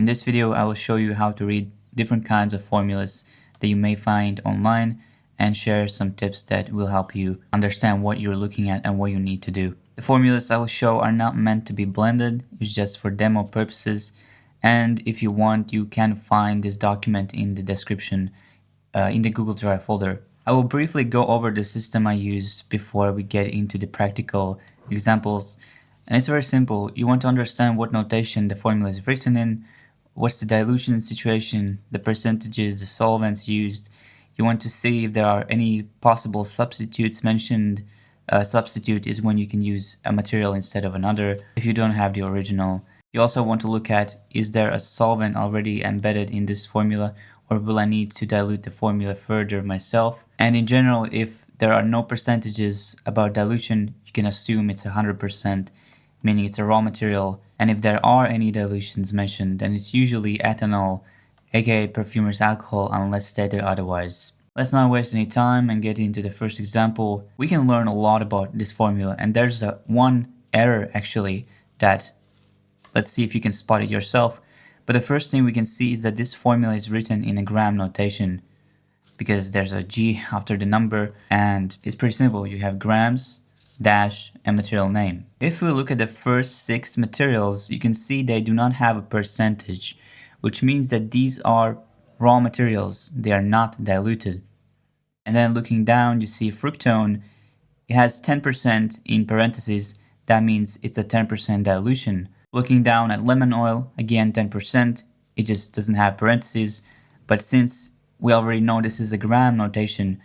In this video, I will show you how to read different kinds of formulas that you may find online and share some tips that will help you understand what you're looking at and what you need to do. The formulas I will show are not meant to be blended, it's just for demo purposes. And if you want, you can find this document in the description in the Google Drive folder. I will briefly go over the system I use before we get into the practical examples. And it's very simple. You want to understand what notation the formula is written in, what's the dilution situation, the percentages, the solvents used. You want to see if there are any possible substitutes mentioned. Substitute is when you can use a material instead of another if you don't have the original. You also want to look at, is there a solvent already embedded in this formula, or will I need to dilute the formula further myself? And in general, if there are no percentages about dilution, you can assume it's 100%, meaning it's a raw material. And if there are any dilutions mentioned, then it's usually ethanol, aka perfumer's alcohol, unless stated otherwise. Let's not waste any time and get into the first example. We can learn a lot about this formula, and there's one error actually that, let's see if you can spot it yourself. But the first thing we can see is that this formula is written in a gram notation because there's a G after the number, and it's pretty simple. You have grams, dash, and material name. If we look at the first 6 materials, you can see they do not have a percentage, which means that these are raw materials. They are not diluted. And then looking down, you see fructone. It has 10% in parentheses. That means it's a 10% dilution. Looking down at lemon oil, again 10%, it just doesn't have parentheses, but since we already know this is a gram notation,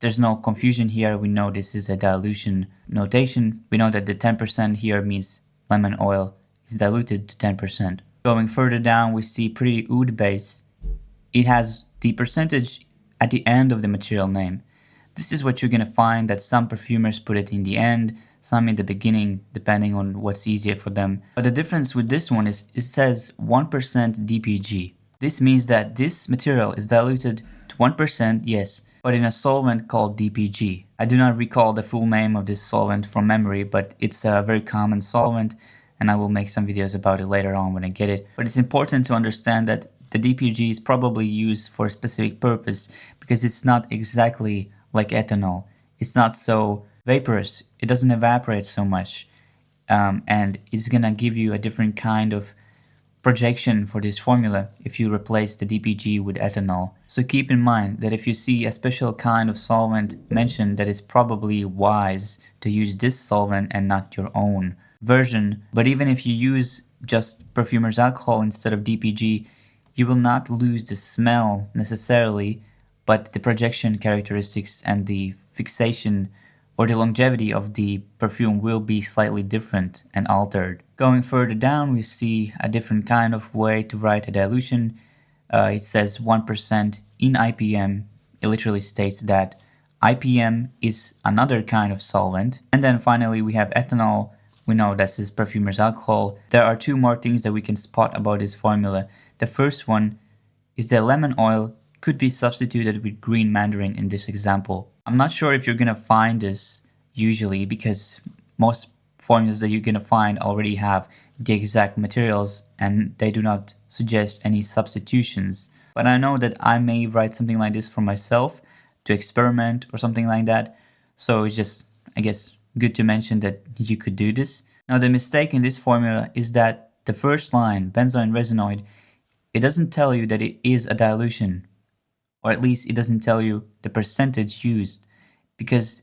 there's no confusion here. We know this is a dilution notation. We know that the 10% here means lemon oil is diluted to 10%. Going further down, we see pretty oud base. It has the percentage at the end of the material name. This is what you're going to find, that some perfumers put it in the end, some in the beginning, depending on what's easier for them. But the difference with this one is it says 1% DPG. This means that this material is diluted to 1%, yes, but in a solvent called DPG. I do not recall the full name of this solvent from memory, but it's a very common solvent, and I will make some videos about it later on when I get it. But it's important to understand that the DPG is probably used for a specific purpose because it's not exactly like ethanol. It's not so vaporous, it doesn't evaporate so much, and it's gonna give you a different kind of projection for this formula if you replace the DPG with ethanol. So keep in mind that if you see a special kind of solvent mentioned, that it's probably wise to use this solvent and not your own version. But even if you use just perfumer's alcohol instead of DPG, you will not lose the smell necessarily, but the projection characteristics and the fixation or the longevity of the perfume will be slightly different and altered. Going further down, we see a different kind of way to write a dilution. It says 1% in IPM. It literally states that IPM is another kind of solvent. And then finally we have ethanol. We know this is perfumer's alcohol. There are 2 more things that we can spot about this formula. The first one is that lemon oil could be substituted with green mandarin in this example. I'm not sure if you're gonna find this usually because most formulas that you're gonna find already have the exact materials and they do not suggest any substitutions. But I know that I may write something like this for myself to experiment or something like that. So it's just, I guess, good to mention that you could do this. Now the mistake in this formula is that the first line, benzoyl resinoid, it doesn't tell you that it is a dilution. Or at least it doesn't tell you the percentage used, because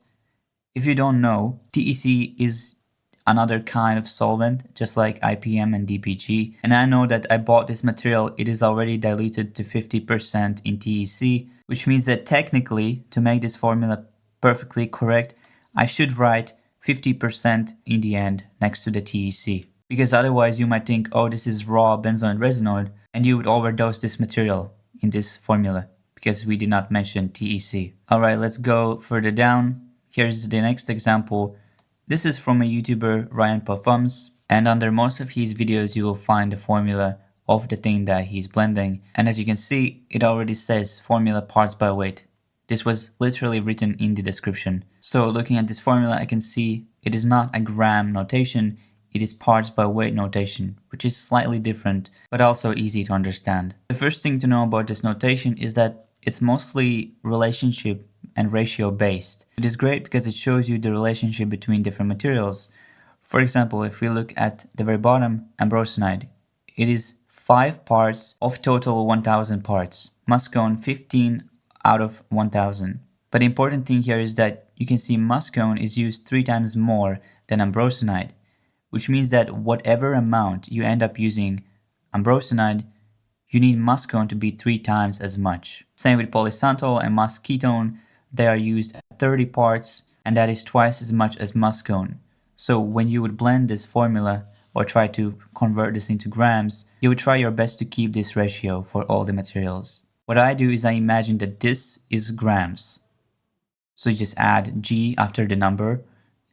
if you don't know, TEC is another kind of solvent just like IPM and DPG, and I know that I bought this material, it is already diluted to 50% in TEC, which means that technically to make this formula perfectly correct, I should write 50% in the end next to the TEC, because otherwise you might think, oh, this is raw benzoyl resinoid, and you would overdose this material in this formula, because we did not mention TEC. Alright, let's go further down. Here's the next example. This is from a YouTuber, Ryan Parfums, and under most of his videos you will find the formula of the thing that he's blending. And as you can see, it already says formula parts by weight. This was literally written in the description. So looking at this formula, I can see it is not a gram notation, it is parts by weight notation, which is slightly different, but also easy to understand. The first thing to know about this notation is that it's mostly relationship and ratio based. It is great because it shows you the relationship between different materials. For example, if we look at the very bottom, ambrosanide, it is 5 parts of total 1000 parts. Muscone 15 out of 1000. But the important thing here is that you can see muscone is used 3 times more than ambrosanide, which means that whatever amount you end up using ambrosanide, you need muscone to be 3 times as much. Same with polysanthol and muscetone, they are used at 30 parts, and that is twice as much as muscone. So when you would blend this formula or try to convert this into grams, you would try your best to keep this ratio for all the materials. What I do is I imagine that this is grams. So you just add G after the number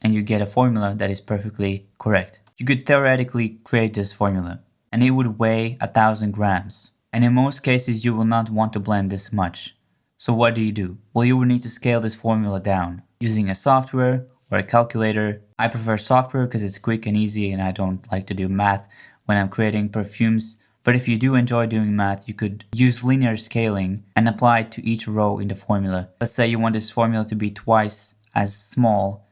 and you get a formula that is perfectly correct. You could theoretically create this formula and it would weigh 1000 grams. And in most cases you will not want to blend this much. So what do? Well, you will need to scale this formula down using a software or a calculator. I prefer software because it's quick and easy and I don't like to do math when I'm creating perfumes. But if you do enjoy doing math, you could use linear scaling and apply it to each row in the formula. Let's say you want this formula to be twice as small.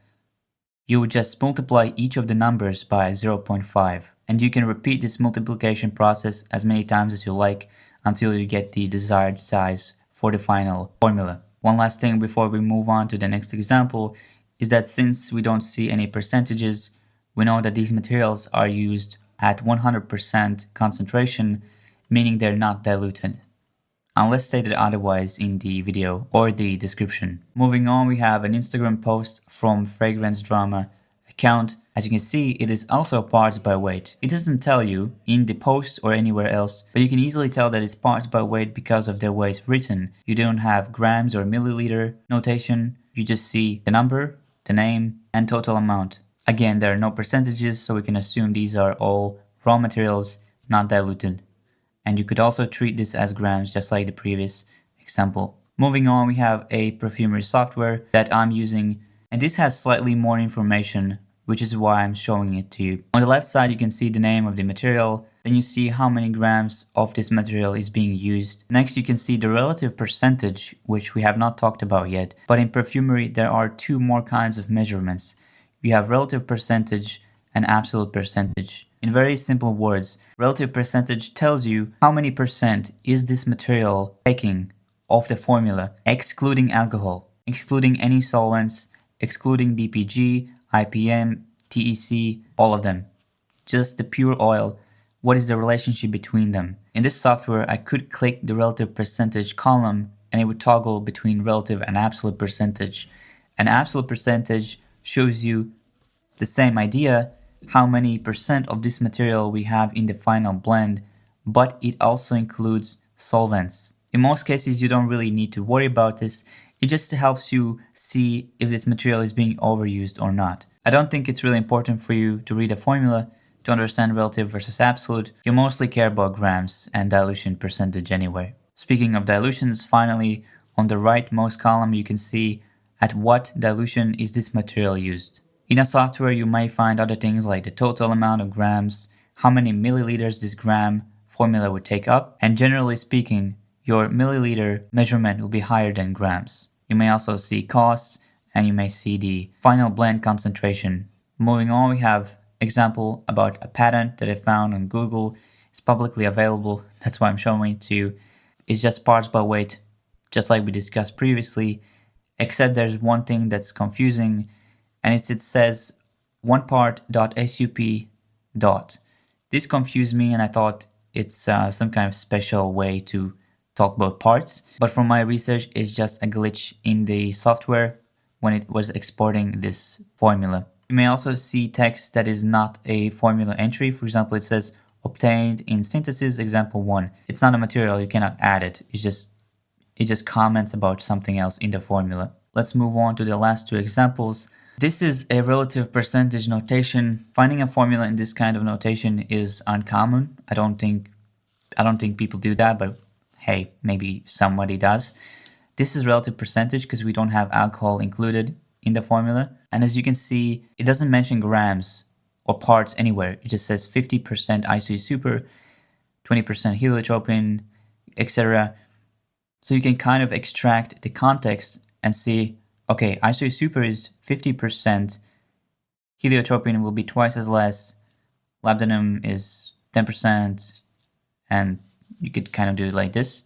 You would just multiply each of the numbers by 0.5. And you can repeat this multiplication process as many times as you like until you get the desired size for the final formula. One last thing before we move on to the next example is that since we don't see any percentages, we know that these materials are used at 100% concentration, meaning they're not diluted, unless stated otherwise in the video or the description. Moving on, we have an Instagram post from Fragrance Drama account. As you can see, it is also parts by weight. It doesn't tell you in the post or anywhere else, but you can easily tell that it's parts by weight because of the way it's written. You don't have grams or milliliter notation, you just see the number, the name, and total amount. Again, there are no percentages, so we can assume these are all raw materials, not diluted. And you could also treat this as grams, just like the previous example. Moving on, we have a perfumery software that I'm using, and this has slightly more information, which is why I'm showing it to you. On the left side, you can see the name of the material, then you see how many grams of this material is being used. Next, you can see the relative percentage, which we have not talked about yet. But in perfumery, there are 2 more kinds of measurements. You have relative percentage and absolute percentage. In very simple words, relative percentage tells you how many percent is this material taking of the formula, excluding alcohol, excluding any solvents, excluding DPG, IPM, TEC, all of them. Just the pure oil. What is the relationship between them? In this software, I could click the relative percentage column and it would toggle between relative and absolute percentage. An absolute percentage shows you the same idea, how many percent of this material we have in the final blend, but it also includes solvents. In most cases, you don't really need to worry about this. It just helps you see if this material is being overused or not. I don't think it's really important for you to read a formula to understand relative versus absolute. You mostly care about grams and dilution percentage anyway. Speaking of dilutions, finally, on the rightmost column, you can see at what dilution is this material used. In a software, you might find other things like the total amount of grams, how many milliliters this gram formula would take up, and generally speaking, your milliliter measurement will be higher than grams. You may also see costs, and you may see the final blend concentration. Moving on, we have example about a patent that I found on Google. It's publicly available, that's why I'm showing it to you. It's just parts by weight, just like we discussed previously, except there's one thing that's confusing, and it says 1 part.sup. This confused me and I thought it's some kind of special way to talk about parts, but from my research it's just a glitch in the software when it was exporting this formula. You may also see text that is not a formula entry. For example, it says obtained in synthesis example 1. It's not a material, you cannot add it. It just comments about something else in the formula. Let's move on to the last 2 examples. This is a relative percentage notation. Finding a formula in this kind of notation is uncommon. I don't think people do that, but hey, maybe somebody does. This is relative percentage because we don't have alcohol included in the formula. And as you can see, it doesn't mention grams or parts anywhere. It just says 50% iso super, 20% heliotropin, etc. So you can kind of extract the context and see, okay, iso super is 50%, heliotropin will be twice as less, labdanum is 10%, and you could kind of do it like this.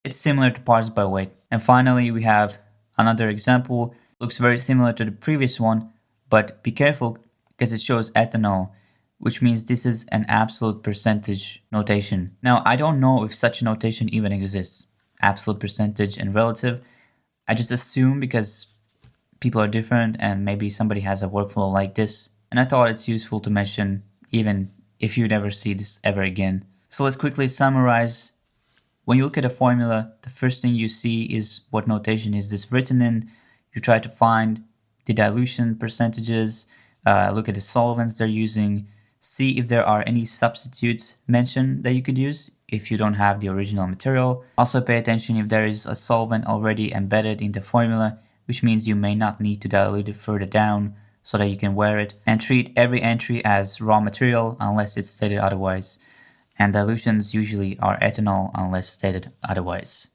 It's similar to parts by weight. And finally, we have another example. Looks very similar to the previous one, but be careful because it shows ethanol, which means this is an absolute percentage notation. Now, I don't know if such a notation even exists, absolute percentage and relative. I just assume because people are different and maybe somebody has a workflow like this. And I thought it's useful to mention even if you never see this ever again. So let's quickly summarize. When you look at a formula, the first thing you see is what notation is this written in. You try to find the dilution percentages, look at the solvents they're using, see if there are any substitutes mentioned that you could use if you don't have the original material. Also pay attention if there is a solvent already embedded in the formula, which means you may not need to dilute it further down so that you can wear it. And treat every entry as raw material unless it's stated otherwise. And dilutions usually are ethanol unless stated otherwise.